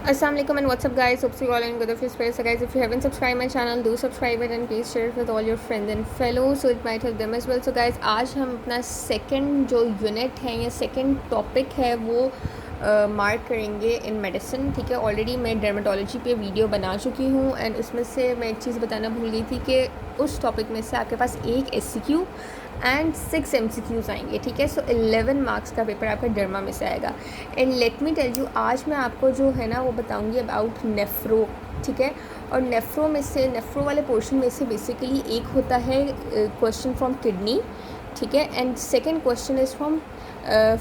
Assalamualaikum and what's up guys, hope you all in good of your space. So guys, if you haven't subscribed my channel, do subscribe it and please share it with all your friends and fellows so it might help them as well. So guys, आज हम अपना second जो unit है या second topic है वो mark करेंगे इन medicine. ठीक है, ऑलरेडी मैं डर्मेटोलॉजी पे वीडियो बना चुकी हूँ एंड उसमें से मैं एक चीज़ बताना भूल गई थी कि उस टॉपिक में से आपके पास एक SCQ एंड 6 MCQs आएंगे. ठीक है, सो 11 मार्क्स का पेपर आपका डर्मा में से आएगा. And let me tell you, आज मैं आपको जो है ना वो बताऊंगी अबाउट नेफ्रो. ठीक है, और नेफ्रो में से, नेफ्रो वाले पोर्शन में से बेसिकली एक होता है क्वेश्चन फ्रॉम किडनी. ठीक है, and second question is from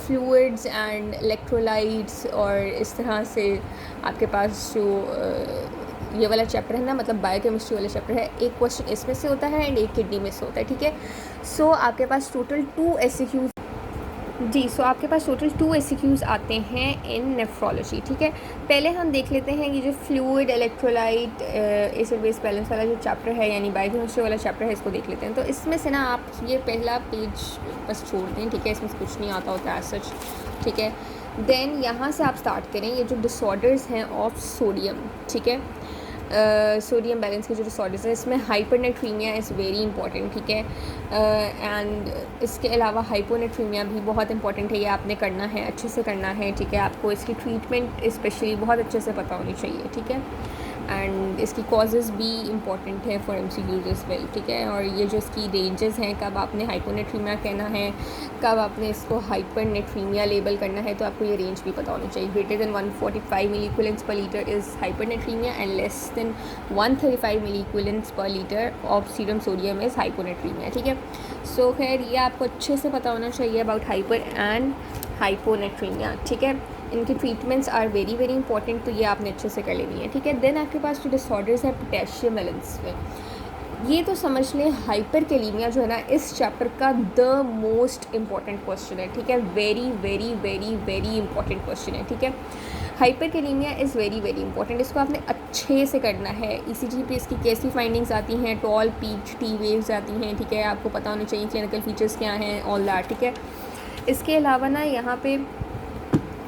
fluids and electrolytes. और इस तरह से आपके पास जो ये वाला चैप्टर है ना, मतलब बायोकेमिस्ट्री वाला चैप्टर है, एक क्वेश्चन इसमें से होता है एंड एक किडनी में से होता है. ठीक है, सो आपके पास टोटल 2 SCQs. जी, सो आपके पास टोटल 2 SCQs आते हैं इन नेफ्रोलॉजी. ठीक है, पहले हम देख लेते हैं ये जो fluid electrolyte acid base balance वाला जो चैप्टर है यानी बायोकेमिस्ट्री वाला चैप्टर है, इसको देख लेते हैं. तो इसमें से ना आप ये पहला पेज बस छोड़ दें. ठीक है, इसमें कुछ नहीं आता होता है सच. ठीक है, देन यहाँ से आप स्टार्ट करें ये जो डिसऑर्डर्स हैं ऑफ सोडियम. ठीक है, सोडियम बैलेंस के जो डिसऑर्डर्स है इसमें हाइपरनेट्रीमिया इज़ वेरी इंपॉर्टेंट. ठीक है, एंड इसके अलावा हाइपोनेट्रीमिया भी बहुत इंपॉर्टेंट है. ये आपने करना है, अच्छे से करना है. ठीक है, आपको इसकी ट्रीटमेंट स्पेशली बहुत अच्छे से पता होनी चाहिए. ठीक है, एंड इसकी कॉजेज़ भी इंपॉर्टेंट है फॉर MCQs एज वेल. ठीक है, और ये जो इसकी रेंजेस हैं, कब आपने हाइपोनेट्रीमिया कहना है, कब आपने इसको हाइपरनेट्रीमिया लेबल करना है, तो आपको ये रेंज भी पता होनी चाहिए. Greater than 145 milli equivalents per litre is hypernatremia and less than 135 milli equivalents per litre of serum sodium is hyponatremia. ठीक है, सो खैर ये आपको अच्छे से पता होना चाहिए अबाउट हाइपर एंड हाइपोनेट्रीमिया. ठीक है, इनकी treatments are very very important, तो ये आपने अच्छे से कर लेनी है. ठीक है, देन आपके पास जो डिसऑर्डर्स है पोटेशियम बैलेंस में, ये तो समझ लें हाइपरकैलेमिया जो है ना इस चैप्टर का द मोस्ट इम्पॉर्टेंट क्वेश्चन है. ठीक है, very very very very important question है. ठीक है, hyperkalaemia is very very important. इसको आपने अच्छे से करना है. ECG पे इसकी कैसी फाइंडिंग्स आती हैं, टॉल पीक टी वेव्स आती हैं. ठीक है, आपको पता होना चाहिए क्लिनिकल फीचर्स क्या हैं, ऑल दैट. ठीक है, इसके अलावा ना यहाँ पे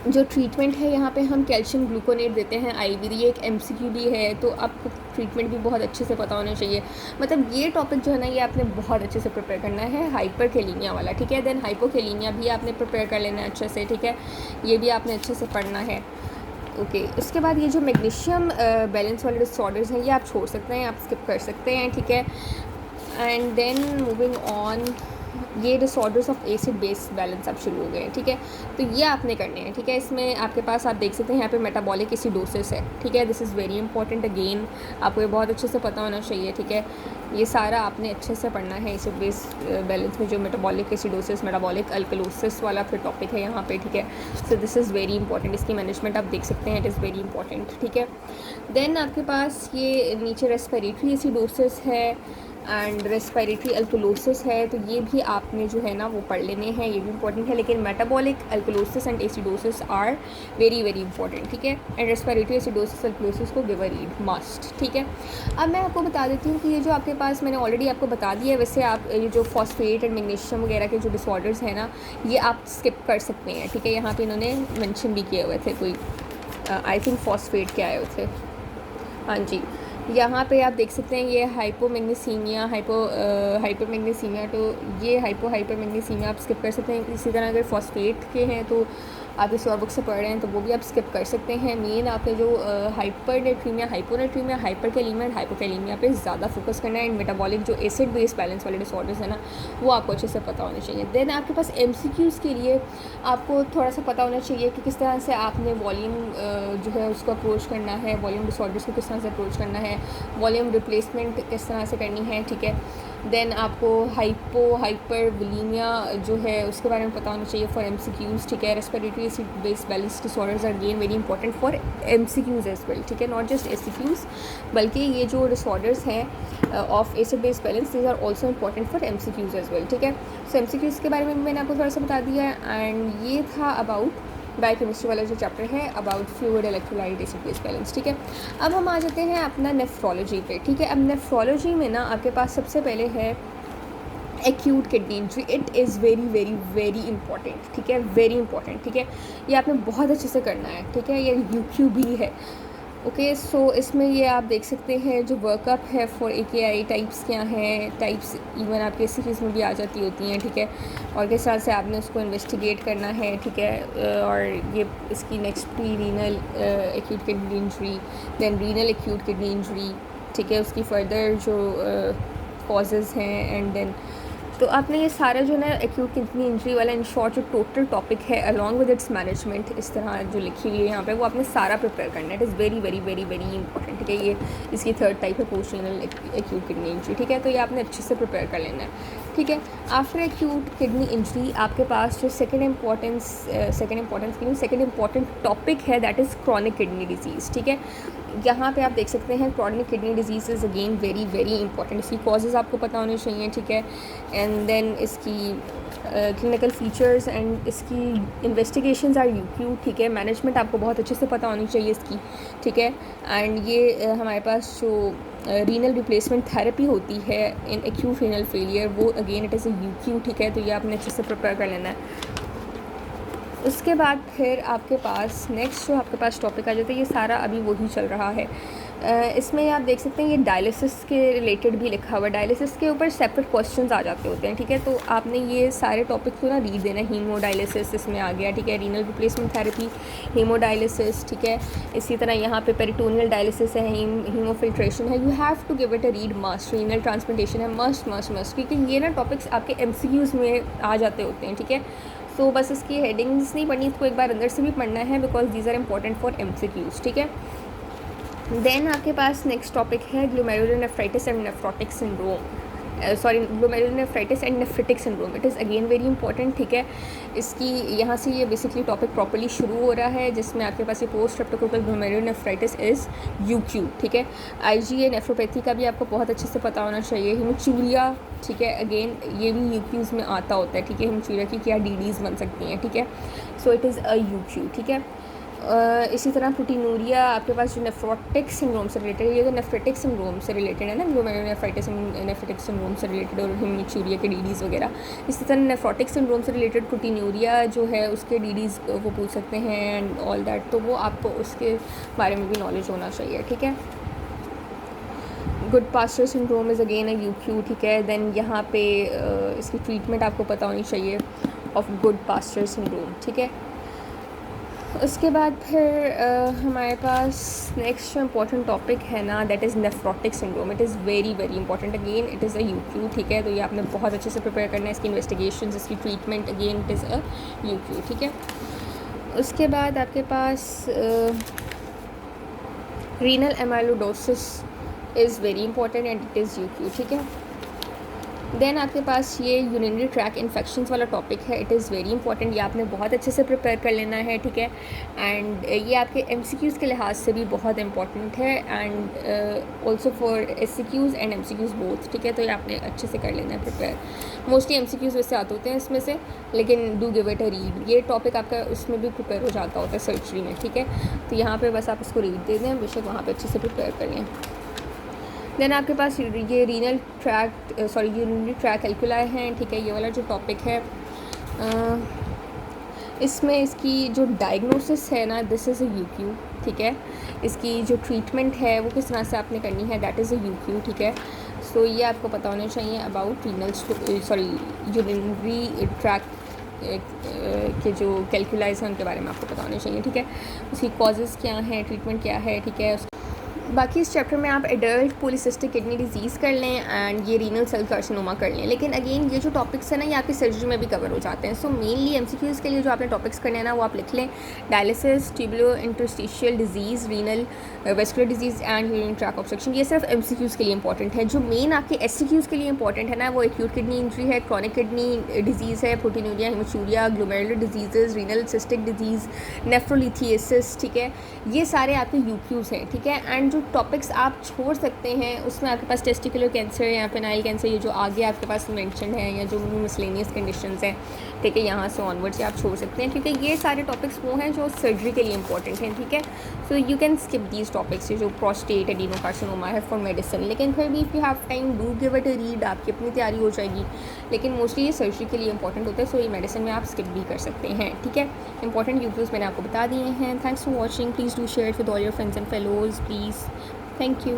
जो ट्रीटमेंट है, यहाँ पे हम कैल्शियम ग्लूकोनेट देते हैं IV. ये एक MCQ भी है, तो आपको ट्रीटमेंट भी बहुत अच्छे से पता होना चाहिए. मतलब ये टॉपिक जो है ना ये आपने बहुत अच्छे से प्रिपेयर करना है, हाइपरकैलेमिया वाला. ठीक है, देन हाइपोकैलेमिया भी आपने प्रिपेयर कर लेना है अच्छे से. ठीक है, ये भी आपने अच्छे से पढ़ना है. ओके, उसके बाद ये जो मैग्नीशियम बैलेंस वाले डिसऑर्डर्स हैं ये आप छोड़ सकते हैं, आप स्किप कर सकते हैं. ठीक है, एंड देन मूविंग ऑन, ये disorders of acid base balance अब शुरू हो गए हैं. ठीक है, तो ये आपने करने हैं. ठीक है, इसमें आपके पास आप देख सकते हैं यहाँ पे मेटाबॉलिक एसिडोसिस है. ठीक है, this is very important. Again आपको ये बहुत अच्छे से पता होना चाहिए. ठीक है, ये सारा आपने अच्छे से पढ़ना है. एसिड बेस बैलेंस में जो मेटाबॉलिक एसिडोसिस, मेटाबॉलिक अल्कलोसिस वाला फिर टॉपिक है यहाँ पे. ठीक है, so this is very important. इसकी मैनेजमेंट आप देख सकते हैं, इट इज़ वेरी इंपॉर्टेंट. ठीक है, देन आपके पास ये नीचे रेस्पिरेटरी एसिडोसिस है एंड रेस्पिरेटरी अल्कलोसिस है, तो ये भी आपने जो है ना वो पढ़ लेने हैं, ये भी इंपॉर्टेंट है. लेकिन metabolic alkalosis and acidosis are very very important. ठीक है, एंड रेस्पिरेटरी एसिडोसिस अल्कलोसिस को गिव अ रीड मस्ट. ठीक है, अब मैं आपको बता देती हूँ कि ये जो आपके पास मैंने ऑलरेडी आपको बता दिया है, वैसे आप ये जो फॉस्फेट एंड मैग्नीशियम वगैरह के जो डिसऑर्डर्स हैं ना ये आप स्किप कर सकते हैं. ठीक है, यहाँ पर इन्होंने मैंशन भी किए हुए थे, कोई आई थिंक फॉस्फेट के आए हुए थे. हाँ जी, यहाँ पे आप देख सकते हैं ये हाइपोमैग्नीसीमिया, हाइपरमैग्नीसीमिया, तो ये हाइपरमैग्नीसीमिया आप स्किप कर सकते हैं. इसी तरह अगर फॉस्फेट के हैं तो आप इस और बुक से पढ़ रहे हैं तो वो भी आप स्किप कर सकते हैं. मेन आपने जो हाइपरनेट्रीमिया, हाइपोनेट्रीमिया, हाइपरकैलेमिया एंड हाइपोकैलेमिया पे ज़्यादा फोकस करना है. एंड मेटाबॉलिक जो एसिड बेस बैलेंस वाले डिसऑर्डर्स है ना वो आपको अच्छे से पता होने चाहिए. देन आपके पास MCQs के लिए आपको थोड़ा सा पता होना चाहिए कि किस तरह से आपने वॉल्यूम जो है उसको अप्रोच करना है, वॉल्यूम डिसऑर्डर्स को किस तरह से अप्रोच करना है, वॉल्यूम रिप्लेसमेंट किस तरह से करनी है. ठीक है, देन आपको हाइपरवोलीमिया जो है उसके बारे में पता होना चाहिए फॉर MCQs. ठीक है, respiratory acid base balance disorders are again very important for MCQs as well. ठीक है, नॉट जस्ट SCQs, बल्कि ये जो डिसऑर्डर्स हैं of acid base balance these are also important for MCQs as well. ठीक है, सो MCQs के बारे में मैंने आपको थोड़ा सा बता दिया है. एंड ये था अबाउट बायोकेमिस्ट्री वाला जो चैप्टर है about fluid electrolyte acid base balance. ठीक है, अब हम आ जाते हैं अपना नेफ्रोलॉजी पे. ठीक है, अब नेफ्रोलॉजी में ना आपके पास सबसे पहले है acute kidney injury, it is very very very important, ठीक है, वेरी इंपॉर्टेंट, ठीक है। ये आपने बहुत अच्छे से करना है, ठीक है। ये यूक्यू भी है, ओके। सो इसमें ये आप देख सकते हैं जो वर्कअप है फॉर AKI, टाइप्स क्या हैं, टाइप्स इवन आपके सीरीज़ में भी आ जाती होती हैं, ठीक है। और किस तरह से आपने उसको इन्वेस्टिगेट करना है, ठीक है। और ये इसकी next pre renal acute kidney injury, then renal acute kidney injury, ठीक है, उसकी फर्दर जो कॉजेज़ हैं, एंड देन तो आपने ये सारा जो ना एक्यूट किडनी इंजरी वाला इन शॉर्ट जो टोटल टॉपिक है अलॉन्ग विद इट्स मैनेजमेंट, इस तरह जो लिखी हुई है यहाँ पे, वो आपने सारा प्रिपेयर करना है। It is very very very very important, ठीक है। ये इसकी थर्ड टाइप है post renal acute kidney injury, ठीक है। तो ये आपने अच्छे से प्रिपेयर कर लेना है, ठीक है। आफ्टर एक्यूट किडनी इंजरी आपके पास जो सेकेंड इंपॉर्टेंट टॉपिक है that is chronic kidney disease, ठीक है। यहाँ पे आप देख सकते हैं chronic kidney disease is again very very important. इसकी कॉजेज़ आपको पता होने चाहिए, ठीक है। एंड देन इसकी क्लिनिकल फीचर्स एंड इसकी इन्वेस्टिगेशंस आर यूक्यू, ठीक है। मैनेजमेंट आपको बहुत अच्छे से पता होनी चाहिए इसकी, ठीक है। एंड ये हमारे पास जो रीनल रिप्लेसमेंट थेरेपी होती है इन एक्यूट रीनल फेलियर, वो again it is a UQ, ठीक है। तो ये आपने अच्छे से प्रिपेयर कर लेना है। उसके बाद फिर आपके पास नेक्स्ट जो आपके पास टॉपिक आ जाता है, ये सारा अभी वही चल रहा है। इसमें आप देख सकते हैं ये डायलिसिस के रिलेटेड भी लिखा हुआ है। डायलिसिस के ऊपर सेपरेट क्वेश्चंस आ जाते होते हैं, ठीक है। तो आपने ये सारे टॉपिक को ना रीड देना। हीमोडायलिसिस इसमें आ गया, ठीक है। रीनल रिप्लेसमेंट थेरेपी, हीमोडायलिसिस, ठीक है। इसी तरह यहाँ पे पेरिटोनियल डायलिसिस है, हीमोफिल्ट्रेशन है। You have to give it a read must. Renal transplantation है, मस्ट मस्ट मस्ट, क्योंकि ये ना टॉपिक्स आपके MCQs में आ जाते होते हैं, ठीक है। तो बस इसकी हेडिंग्स नहीं पढ़नी, इसको एक बार अंदर से भी पढ़ना है because these are important for MCQs, ठीक है। देन आपके पास नेक्स्ट टॉपिक है glomerulonephritis and nephrotic syndrome, glomerulonephritis and nephritic syndrome. It is again very important, ठीक है। इसकी यहाँ से ये बेसिकली टॉपिक प्रॉपर्ली शुरू हो रहा है, जिसमें आपके पास ये post streptococcal glomerulonephritis is UQ, ठीक है। IgA नेफ्रोपैथी का भी आपको बहुत अच्छे से पता होना चाहिए। हिमोचूरिया, ठीक है, अगेन ये भी UQs में आता होता है, ठीक है। हिमोचूरिया की क्या DDs बन सकती हैं, ठीक है। So it is a UQ, ठीक है। इसी तरह प्रोटीनूरिया आपके पास जो नेफ्रोटिक सिंड्रोम से रिलेटेड है, ये तो नेफ्रेटिक सिंड्रोम से रिलेटेड है ना, ग्लोमेरुलोनेफ्राइटिस नेफ्रेटिक सिंड्रोम से रिलेटेड और हिमोचूरिया के DDs वगैरह। इसी तरह नेफ्रोटिक सिंड्रोम से रिलेटेड प्रोटीनूरिया जो है उसके DDs वो पूछ सकते हैं एंड ऑल दैट, तो वो आपको उसके बारे में भी नॉलेज होना चाहिए, ठीक है। Good pastor syndrome is again a UQ, ठीक है। देन यहाँ पे इसकी ट्रीटमेंट आपको पता होनी चाहिए ऑफ गुड पास्टर सिंड्रोम, ठीक है। उसके बाद फिर हमारे पास नेक्स्ट जो इम्पोर्टेंट टॉपिक है ना that is nephrotic syndrome. It is very very important, again it is a UQ, ठीक है। तो ये आपने बहुत अच्छे से प्रिपेयर करना है। इसकी इन्वेस्टिगेशन, इसकी treatment, again it is a UQ, ठीक है। उसके बाद आपके पास renal amyloidosis is very important and it is UQ, ठीक है। देन आपके पास ये यूरिनरी ट्रैक इन्फेक्शंस वाला टॉपिक है। इट इज़ वेरी इंपॉर्टेंट, ये आपने बहुत अच्छे से प्रिपेयर कर लेना है, ठीक है। एंड ये आपके MCQs के लिहाज से भी बहुत इंपॉर्टेंट है and also for SCQs and MCQs both, ठीक है। तो ये आपने अच्छे से कर लेना है प्रिपेयर। मोस्टली MCQs वैसे आते होते हैं इसमें से, लेकिन do give it a read. ये टॉपिक आपका उसमें भी प्रिपेयर हो जाता होता है सर्जरी में, ठीक है। तो यहाँ पर बस आप इसको रीड दे दें, बेशक वहाँ पर अच्छे से प्रिपेयर कर लें। देन आपके पास ये यूरिनरी ट्रैक कैलकुलाई हैं, ठीक है। ये वाला जो टॉपिक है इसमें इसकी जो डायग्नोसिस है ना दिस इज़ अ UQ, ठीक है। इसकी जो ट्रीटमेंट है वो किस तरह से आपने करनी है दैट इज़ अ UQ, ठीक है। सो ये आपको पता होना चाहिए अबाउट यूरिनरी ट्रैक के जो कैलकुलाइज हैं उनके बारे में आपको पता होना चाहिए, ठीक है। उसकी कॉजेज़ क्या हैं, ट्रीटमेंट क्या है, ठीक है। बाकी इस चैप्टर में आप एडल्ट पॉलीसिस्टिक किडनी डिजीज़ कर लें एंड ये रीनल सेल कार्सिनोमा कर लें। लेकिन अगेन ये जो टॉपिक्स हैं ना ये आपकी सर्जरी में भी कवर हो जाते हैं। सो मेनली MCQs के लिए जो आपने टॉपिक्स करने हैं ना वो आप लिख लें। Dialysis, tubulo interstitial disease, renal vascular disease and urinary track obstruction, ये सिर्फ MCQs के लिए इंपॉर्टेंट है। जो मेन आपके SCQs के लिए इंपॉर्टेंट है ना वो एक्यूट किडनी इंजरी है, क्रॉनिक किडनी डिजीज़ है, proteinuria, haematuria, glomerular disease, renal cystic disease, nephrolithiasis, ठीक है। ये सारे आपके UQs हैं, ठीक है। एंड जो जिन टॉपिक्स आप छोड़ सकते हैं उसमें आपके पास टेस्टिकुलर कैंसर या पेनाइल कैंसर, ये जो आगे आपके पास मेंशन है, या जो मिसलेनियस कंडीशंस हैं, ठीक है, यहाँ से ऑनवर्ड से आप छोड़ सकते हैं, क्योंकि ये सारे टॉपिक्स वो हैं जो सर्जरी के लिए इंपॉर्टेंट हैं, ठीक है। So you can skip these topics, जो प्रोस्टेट एडिनोकार्सिनोमा है फॉर मेडिसिन, लेकिन फिर भी if you have time do give it a read, आपकी अपनी तैयारी हो जाएगी। लेकिन मोस्टली ये सर्जरी के लिए इंपॉर्टेंट होता है, सो ये मेडिसिन में आप स्किप भी कर सकते हैं, ठीक है। इंपॉर्टेंट यूज़ मैंने आपको बता दिए हैं। Thanks for watching, please do share with all your friends and fellows please. Thank you.